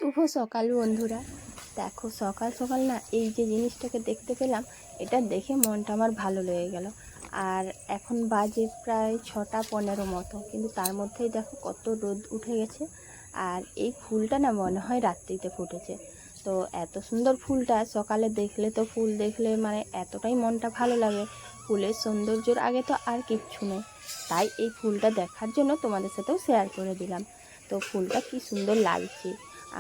শুভ সকাল বন্ধুরা। দেখো সকাল সকাল না এই যে জিনিসটাকে দেখতে পেলাম, এটা দেখে মনটা আমার ভালো লেগে গেল। আর এখন বাজে প্রায় 6টা 15 মতো, কিন্তু তার মধ্যেই দেখো কত রোদ উঠে গেছে। আর এই ফুলটা না মনে হয় রাত্রিতে ফুটেছে। তো এত সুন্দর ফুলটা সকালে দেখলে, তো ফুল দেখলে মানে এতটাই মনটা ভালো লাগে। ফুলের সৌন্দর্যের আগে তো আর কিচ্ছু নেই। তাই এই ফুলটা দেখার জন্য তোমাদের সাথেও শেয়ার করে দিলাম। তো ফুলটা কি সুন্দর লাগছে।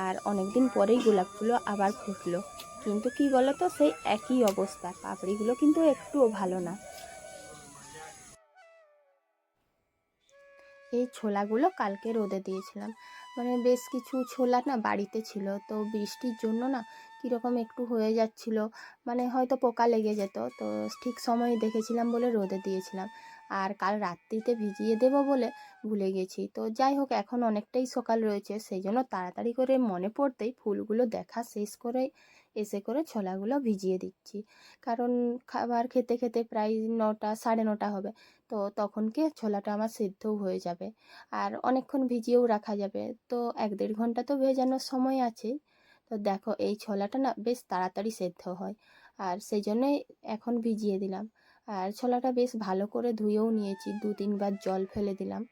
আর অনেক দিন পরেই গোলাপ ফুলও আবার ফুটলো, কিন্তু কি বলো তো, সেই একই অবস্থা, পাপড়িগুলো কিন্তু একটুও ভালো না। এই ছোলাগুলো কালকে রোদে দিয়েছিলাম, মানে বেশ কিছু ছোলা না বাড়িতে ছিল, তো বৃষ্টির জন্য না কীরকম একটু হয়ে যাচ্ছিল, মানে হয়তো পোকা লেগে যেত। তো ঠিক সময় দেখেছিলাম বলে রোদে দিয়েছিলাম, আর কাল রাত্রিতে ভিজিয়ে দেবো বলে ভুলে গেছি। তো যাই হোক, এখন অনেকটাই সকাল রয়েছে, সেই জন্য তাড়াতাড়ি করে মনে পড়তেই ফুলগুলো দেখা শেষ করে এসে করে ছোলাগুলো ভিজিয়ে দিচ্ছি। কারণ খাবার খেতে খেতে প্রায় 9টা 9:30 হবে, তো তখনকে ছোলাটা আমার সেদ্ধও হয়ে যাবে। আর অনেকক্ষণ ভিজিয়েও রাখা যাবে, তো 1-1.5 ঘন্টা তো ভেজানোর সময় আছেই। তো দেখো এই ছোলাটা না বেশ তাড়াতাড়ি সেদ্ধ হয়, আর সেই জন্যই এখন ভিজিয়ে দিলাম। আর ছোলাটা বেশ ভালো করে ধুয়েও নিয়েছি, 2-3 বার জল ফেলে দিলাম।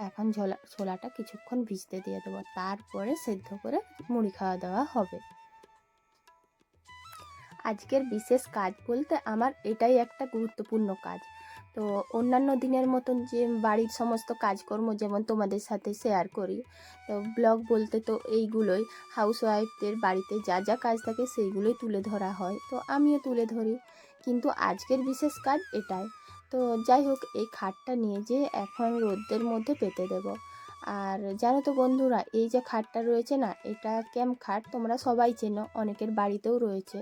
এখন ছোলাটা কিছুক্ষণ ভিজতে দিয়ে দেবো, তারপরে সেদ্ধ করে মুড়ি খাওয়া দাওয়া হবে। আজকের বিশেষ কাজ বলতে আমার এটাই একটা গুরুত্বপূর্ণ কাজ। তো অন্যান্য দিনের মতন যে বাড়ির সমস্ত কাজকর্ম যেমন তোমাদের সাথে শেয়ার করি, তো ব্লগ বলতে তো এইগুলোই, হাউসওয়াইফদের বাড়িতে যা যা কাজ থাকে সেইগুলোই তুলে ধরা হয়, তো আমিও তুলে ধরি। কিন্তু আজকের বিশেষ কাজ এটাই। তো যাই হোক, এই খাটটা নিয়ে যে এখন রোদের মধ্যে পেতে দেব। আর জানো তো বন্ধুরা, এই যে খাটটা রয়েছে না, এটা ক্যাম্প খাট, তোমরা সবাই চেনো, অনেকের বাড়িতেও রয়েছে।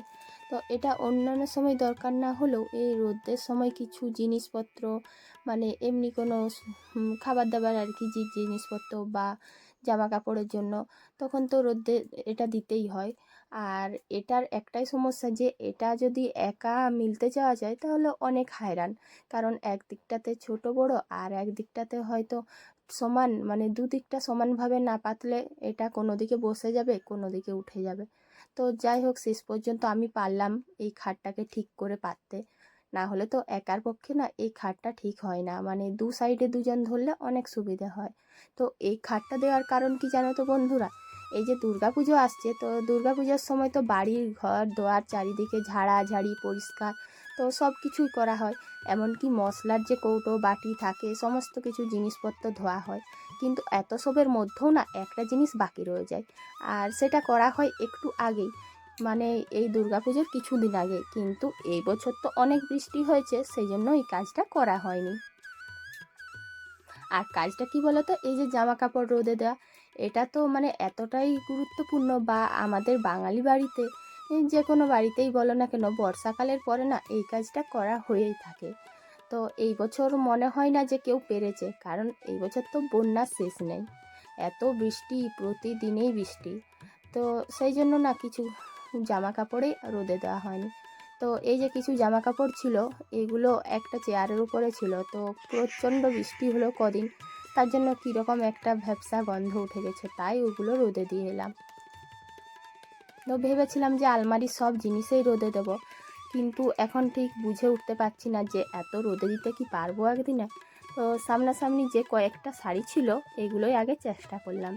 তো এটা অন্যান্য সময় দরকার না হলেও এই রোদের সময় কিছু জিনিসপত্র, মানে এমনি কোনো খাবার দাবার আর কি, যে জিনিসপত্র বা জামা কাপড়ের জন্য, তখন তো রোদে এটা দিতেই হয়। আর এটার একটাই সমস্যা, যে এটা যদি একা মিলতে যাওয়া যায় তাহলে অনেক হায়রান। কারণ একদিকটাতে ছোট বড়, আর একদিকটাতে হয়তো সমান, মানে দুদিকটা সমানভাবে না পাতলে এটা কোনো দিকে বসে যাবে, কোনো দিকে উঠে যাবে। তো যাই হোক, শেষ পর্যন্ত আমি পারলাম এই খাটটাকে ঠিক করে পাততে। না হলে তো একার পক্ষে না এই খাটটা ঠিক হয় না, মানে দু সাইডে দুজন ধরলে অনেক সুবিধা হয়। তো এই খাটটা দেওয়ার কারণ কি জানো তো বন্ধুরা, এই যে দুর্গাপুজো আসছে, তো দুর্গাপূজার সময় তো বাড়ির ঘর দোয়ার চারিদিকে ঝাড়াঝাড়ি পরিষ্কার, তো সব কিছুই করা হয়। এমনকি মশলার যে কৌটো বাটি থাকে, সমস্ত কিছু জিনিসপত্র ধোয়া হয়। কিন্তু এত সবের মধ্যেও না একটা জিনিস বাকি রয়ে যায়, আর সেটা করা হয় একটু আগেই, মানে এই দুর্গাপুজোর কিছুদিন আগে। কিন্তু এই বছর তো অনেক বৃষ্টি হয়েছে, সেই জন্য এই কাজটা করা হয়নি। আর কাজটা কি বলতো, এই যে জামা কাপড় রোদে দেওয়া, এটা তো মানে এতটাই গুরুত্বপূর্ণ, বা আমাদের বাঙালি বাড়িতে, যে কোনো বাড়িতেই বলো না কেন, বর্ষাকালের পরে না এই কাজটা করা হয়েই থাকে। তো এই বছর মনে হয় না যে কেউ পেরেছে, কারণ এই বছর তো বন্যার শেষ নেই, এত বৃষ্টি, প্রতিদিনেই বৃষ্টি। তো সেই জন্য না কিছু জামা কাপড়েই রোদে দেওয়া হয়নি। তো এই যে কিছু জামা কাপড় ছিল, এগুলো একটা চেয়ারের উপরে ছিল, তো প্রচণ্ড বৃষ্টি হলো কদিন, তার জন্য কীরকম একটা ভ্যাপসা গন্ধ উঠে গেছে, তাই ওগুলো রোদে দিয়ে এলাম। তো ভেবেছিলাম যে আলমারির সব জিনিসেই রোদে দেব, কিন্তু এখন ঠিক বুঝে উঠতে পারছি না যে এত রোদে দিতে কি পারবো একদিনে। তো সামনাসামনি যে কয়েকটা শাড়ি ছিল, এগুলোই আগে চেষ্টা করলাম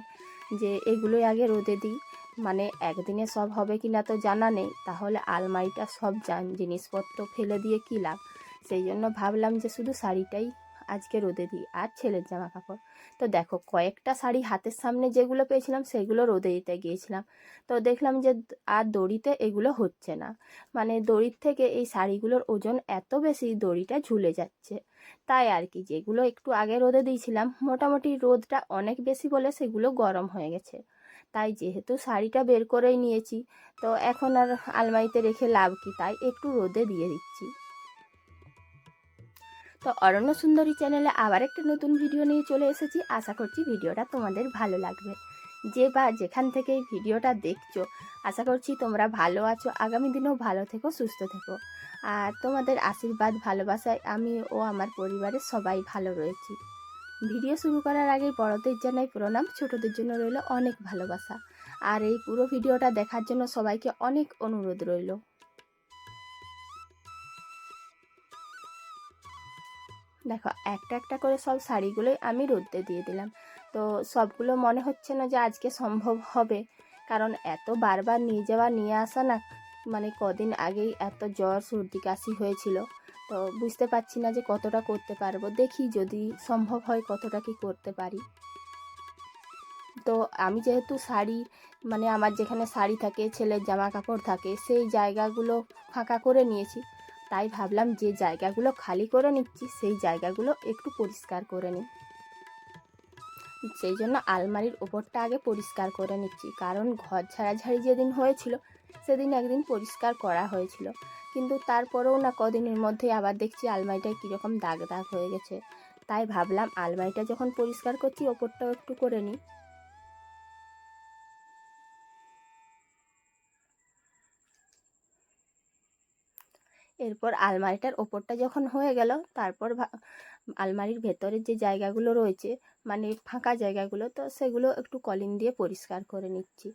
যে এগুলোই আগে রোদে দিই। মানে একদিনে সব হবে কি না তো জানা নেই, তাহলে আলমারিটা সব জিনিসপত্র ফেলে দিয়ে কী লাভ। সেই জন্য ভাবলাম যে শুধু শাড়িটাই আজকে রোদে দিই, আর ছেলের জামা কাপড়। তো দেখো, কয়েকটা শাড়ি হাতের সামনে যেগুলো পেয়েছিলাম সেগুলো রোদে দিতে গিয়েছিলাম, তো দেখলাম যে আর দড়িতে এগুলো হচ্ছে না, মানে দড়ির থেকে এই শাড়িগুলোর ওজন এত বেশি, দড়িটা ঝুলে যাচ্ছে। তাই আর কি, যেগুলো একটু আগে রোদে দিয়েছিলাম, মোটামুটি রোদটা অনেক বেশি বলে সেগুলো গরম হয়ে গেছে। তাই যেহেতু শাড়িটা বের করেই নিয়েছি, তো এখন আর আলমারিতে রেখে লাভ কি, তাই একটু রোদে দিয়ে দিচ্ছি। তো অরণ্য সুন্দরী চ্যানেলে আবার একটা নতুন ভিডিও নিয়ে চলে এসেছি। আশা করছি ভিডিওটা তোমাদের ভালো লাগবে। যে বা যেখান থেকে এই ভিডিওটা দেখছো, আশা করছি তোমরা ভালো আছো, আগামী দিনেও ভালো থেকো, সুস্থ থেকো। আর তোমাদের আশীর্বাদ ভালোবাসায় আমি ও আমার পরিবারের সবাই ভালো রয়েছি। ভিডিও শুরু করার আগে বড়দের জানাই প্রণাম, ছোটদের জন্য রইল অনেক ভালোবাসা। আর এই পুরো ভিডিওটা দেখার জন্য সবাইকে অনেক অনুরোধ রইল। দেখো একটা একটা করে সব শাড়িগুলোই আমি রোদে দিয়ে দিলাম। তো সবগুলো মনে হচ্ছে না যে আজকে সম্ভব হবে, কারণ এত বারবার নিয়ে যাওয়া নিয়ে আসা না, মানে কদিন আগেই এত জ্বর সর্দি কাশি হয়েছিল। তো বুঝতে পারছি না যে কতটা করতে পারবো, দেখি যদি সম্ভব হয় কতটা কি করতে পারি। তো আমি যেহেতু শাড়ি, মানে আমার যেখানে শাড়ি থাকে, ছেলের জামা কাপড় থাকে, সেই জায়গাগুলো ফাঁকা করে নিয়েছি। তাই ভাবলাম যে জায়গাগুলো খালি করে নিচ্ছি সেই জায়গাগুলো একটু পরিষ্কার করে নিই। সেই জন্য আলমারির ওপরটা আগে পরিষ্কার করে নিচ্ছি, কারণ ঘর ঝাড়াঝাড়ি যেদিন হয়েছিল সেদিন একদিন পরিষ্কার করা হয়েছিল, কিন্তু তারপরেও না কদিনের মধ্যেই আবার দেখছি আলমারিটায় কীরকম দাগ দাগ হয়ে গেছে। তাই ভাবলাম আলমারিটা যখন পরিষ্কার করছি ওপরটাও একটু করে নিই। এরপর আলমারিটার ওপরটা যখন হয়ে গেল, তারপর আলমারির ভেতরের যে জায়গাগুলো রয়েছে, মানে ফাঁকা জায়গাগুলো, তো সেগুলো একটু কলিং দিয়ে পরিষ্কার করে নিচ্ছি।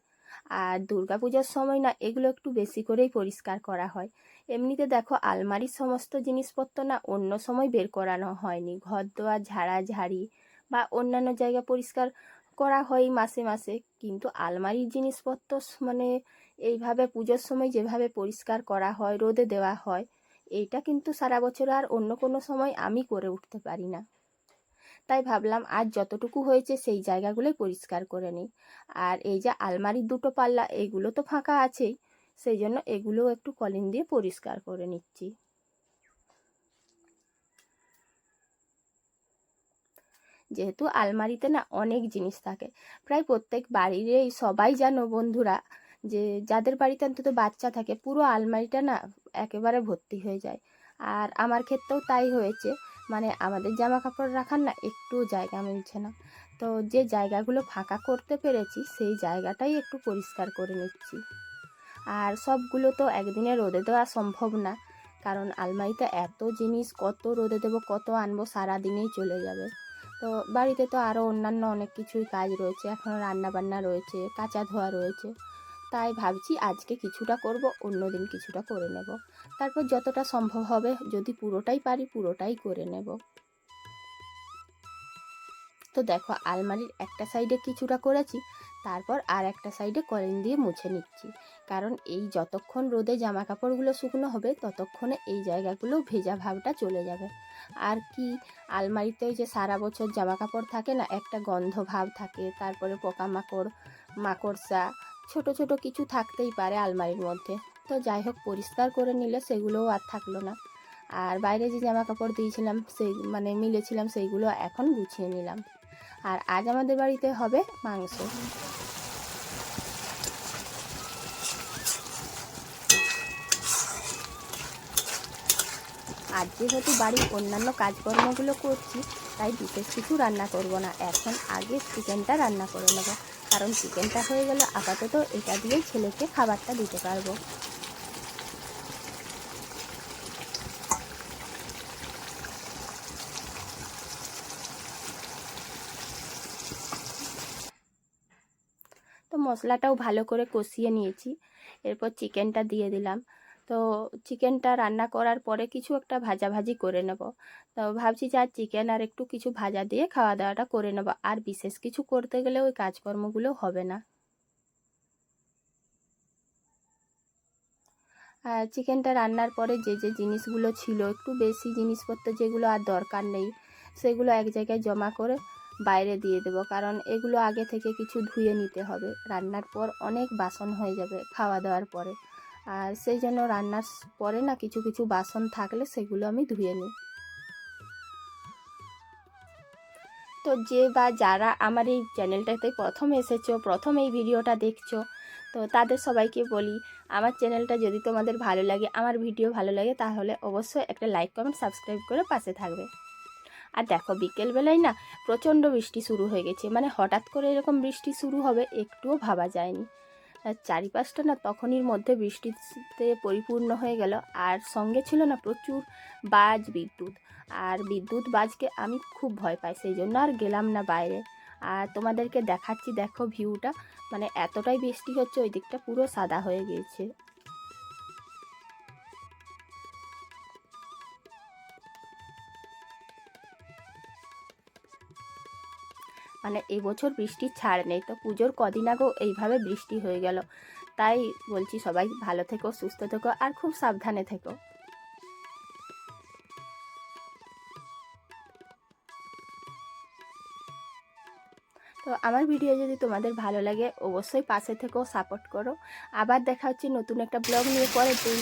আর দুর্গাপূজার সময় না এগুলো একটু বেশি করেই পরিষ্কার করা হয়। এমনিতে দেখো আলমারির সমস্ত জিনিসপত্র না অন্য সময় বের করানো হয়নি, ঘর দোয়ার ঝাড়াঝাড়ি বা অন্যান্য জায়গা পরিষ্কার করা হয় মাসে মাসে, কিন্তু আলমারির জিনিসপত্র মানে এইভাবে পুজোর সময় যেভাবে পরিষ্কার করা হয়, রোদে দেওয়া হয়, এইটা কিন্তু সারা বছর আর অন্য কোনো সময় আমি করে উঠতে পারি না। তাই ভাবলাম আজ যতটুকু হয়েছে সেই জায়গাগুলোই পরিষ্কার করে নিই। আর এই যে আলমারির দুটো পাল্লা, এগুলো তো ফাঁকা আছেই, সেই জন্য এগুলোও একটু কলিং দিয়ে পরিষ্কার করে নিচ্ছি। যেহেতু আলমারিতে না অনেক জিনিস থাকে, প্রায় প্রত্যেক বাড়িরই সবাই জানো বন্ধুরা, যে যাদের বাড়িতে অন্তত বাচ্চা থাকে পুরো আলমারিটা না একেবারে ভর্তি হয়ে যায়। আর আমার ক্ষেত্রেও তাই হয়েছে, মানে আমাদের জামা কাপড় রাখার না একটুও জায়গা মিলছে না। তো যে জায়গাগুলো ফাঁকা করতে পেরেছি সেই জায়গাটাই একটু পরিষ্কার করে নিচ্ছি। আর সবগুলো তো একদিনে রোদে দেওয়া সম্ভব না, কারণ আলমারিতে এত জিনিস কত রোদে দেবো, কত আনবো, সারা দিনেই চলে যাবে। তো বাড়িতে তো আরও অন্যান্য অনেক কিছুই কাজ রয়েছে, এখনও রান্নাবান্না রয়েছে, কাচা ধোয়া রয়েছে। তাই ভাবছি আজকে কিছুটা করব, অন্য দিন কিছুটা করে নেব, তারপর যতটা সম্ভব হবে, যদি পুরোটাই পারি পুরোটাই করে নেব। তো দেখো আলমারির একটা সাইডে কিছুটা করেছি, তারপর আর একটা সাইডে কলিং দিয়ে মুছে নিচ্ছি, কারণ এই যতক্ষণ রোদে জামা কাপড়গুলো শুকনো হবে ততক্ষণে এই জায়গাগুলো ভেজা ভাবটা চলে যাবে। আর কি, আলমারিতে ওই যে সারা বছর জামা কাপড় থাকে না, একটা গন্ধ ভাব থাকে, তারপরে পোকামাকড়, মাকড়সা, ছোট ছোট কিছু থাকতেই পারে আলমারির মধ্যে। তো যাই হোক, পরিষ্কার করে নিলে সেগুলোও আর থাকলো না। আর বাইরে যে জামা কাপড় দিয়েছিলাম, সেই মানে মিলেছিলাম, সেইগুলো এখন গুছিয়ে নিলাম। আর আজ আমাদের বাড়িতে হবে মাংস। আজ যেহেতু বাড়ির অন্যান্য কাজকর্মগুলো করছি, তাই বিশেষ কিছু রান্না করব না, এখন আগে চিকেনটা রান্না করে নেব, কারণ চিকেনটা হয়ে গেলে আপাতত এটা দিয়েই ছেলেকে খাবারটা দিতে পারবো। তো মশলাটাও ভালো করে কষিয়ে নিয়েছি, এরপর চিকেনটা দিয়ে দিলাম। তো চিকেনটা রান্না করার পরে কিছু একটা ভাজাভাজি করে নেব। তো ভাবছি যে আর চিকেন আর একটু কিছু ভাজা দিয়ে খাওয়া দাওয়াটা করে নেব, আর বিশেষ কিছু করতে গেলে ওই কাজকর্মগুলো হবে না। আর চিকেনটা রান্নার পরে যে যে জিনিসগুলো ছিল, একটু বেশি জিনিসপত্র যেগুলো আর দরকার নেই, সেগুলো এক জায়গায় জমা করে বাইরে দিয়ে দেবো, কারণ এগুলো আগে থেকে কিছু ধুয়ে নিতে হবে, রান্নার পর অনেক বাসন হয়ে যাবে খাওয়া দাওয়ার পরে। আর সেই জন্য রান্নার পরে না কিছু কিছু বাসন থাকলে সেগুলো আমি ধুয়ে নিই। তো যে বা যারা আমার এই চ্যানেলটাতে প্রথম এসেছো, প্রথম এই ভিডিওটা দেখছো, তো তাদের সবাইকে বলি, আমার চ্যানেলটা যদি তোমাদের ভালো লাগে, আমার ভিডিও ভালো লাগে, তাহলে অবশ্যই একটা লাইক কমেন্ট সাবস্ক্রাইব করে পাশে থাকবে। আর দেখো বিকেলবেলায় না প্রচণ্ড বৃষ্টি শুরু হয়ে গেছে, মানে হঠাৎ করে এরকম বৃষ্টি শুরু হবে একটুও ভাবা যায়নি। আর চারিপাশটা না তখনই মধ্যে বৃষ্টিতে পরিপূর্ণ হয়ে গেল, আর সঙ্গে ছিল না প্রচুর বাজ বিদ্যুৎ। আর বিদ্যুৎ বাজকে আমি খুব ভয় পাই, সেই জন্য আর গেলাম না বাইরে। আর তোমাদেরকে দেখাচ্ছি, দেখো ভিউটা, মানে এতটাই বৃষ্টি হচ্ছে, ওই দিকটা পুরো সাদা হয়ে গিয়েছে। মানে এবছর বৃষ্টির ছাড় নেই। তো পুজোর কদিন আগেও এইভাবে বৃষ্টি হয়ে গেল। তাই বলছি সবাই ভালো থেকো, সুস্থ থেকো, আর খুব সাবধানে থেকো। তো আমার ভিডিও যদি তোমাদের ভালো লাগে অবশ্যই পাশে থেকেও সাপোর্ট করো। আবার দেখা হচ্ছে নতুন একটা ব্লগ নিয়ে পরের দিন।